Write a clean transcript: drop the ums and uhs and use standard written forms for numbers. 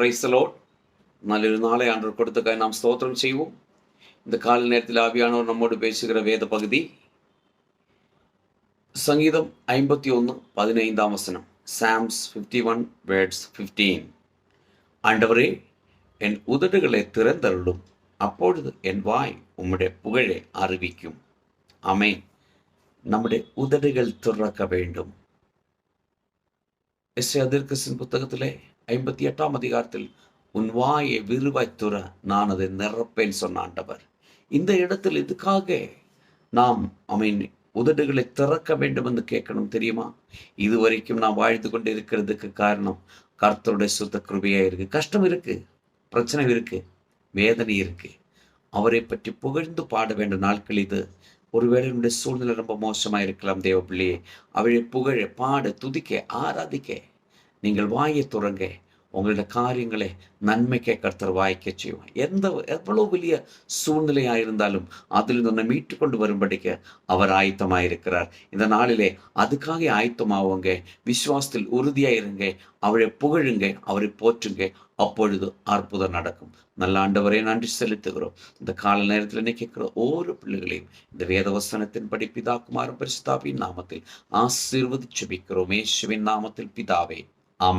Praise the Lord. നല്ലൊരു നാളെ under കൊടുത്തക്കായി നാം സ്തോത്രം ചെയ്യുவோம். இந்த கால நேரத்தில் ஆவியானவர் நம்மோடு பேசுகிற வேத பகுதி சங்கீதம் 51:15 சாம்ஸ் 51:15. ஆண்டவரே, என் உதடுகளை திறந்தருளும், அப்பொழுது என் வாய் உம்முடைய புகழை அறிவிக்கும். ஆமென். நம்முடைய உதடுகள் திறக்க வேண்டும். எஸ்ஐயா தீர்க்கதரிசியின் புத்தகத்திலே 58ஆம் அதிகாரத்தில் உன் வாயை விரிவாய் துற, நான் அதை நிரப்பேன் சொன்ன ஆண்டவர். இந்த இடத்தில் இதுக்காக நாம் உதடுகளை திறக்க வேண்டும் என்று கேட்கணும் தெரியுமா? இதுவரைக்கும் நாம் வாழ்ந்து கொண்டு இருக்கிறதுக்கு காரணம் கர்த்தருடைய சுத்த கிருபையா இருக்கு. கஷ்டம் இருக்கு, பிரச்சனை இருக்கு, வேதனை இருக்கு. அவரை பற்றி புகழ்ந்து பாட வேண்டிய நாட்கள் இது. ஒருவேளை என்னுடைய சூழ்நிலை ரொம்ப மோசமாக இருக்கலாம். தேவ பிள்ளையே, அவளை புகழ, பாட, துதிக்க, ஆராதிக்க நீங்கள் வாயை துறங்க. உங்களோட காரியங்களை நன்மைக்கே கர்த்தர் வாய்க்க செய்வோம். எவ்வளவு பெரிய சூழ்நிலையாயிருந்தாலும் அதில் நம்மை மீட்டு கொண்டு வரும்படிக்க அவர் ஆயத்தமாயிருக்கிறார். இந்த நாளிலே அதுக்காக ஆயத்தமாவுங்க. விசுவாசத்தில் உறுதியாயிருங்க. அவரை புகழுங்க, அவரை போற்றுங்க. அப்பொழுது அற்புதம் நடக்கும். நல்ல ஆண்டவரே, நன்றி செலுத்துகிறோம். இந்த கால நேரத்தில் கேட்கிற ஒவ்வொரு பிள்ளைகளையும் இந்த வேத வசனத்தின் படி பிதா குமாரன் பரிசுத்தாவின் நாமத்தில் ஆசீர்வதிச்சு ஜெபிக்கிறோம். இயேசுவின் நாமத்தில் பிதாவே, ஆமென்.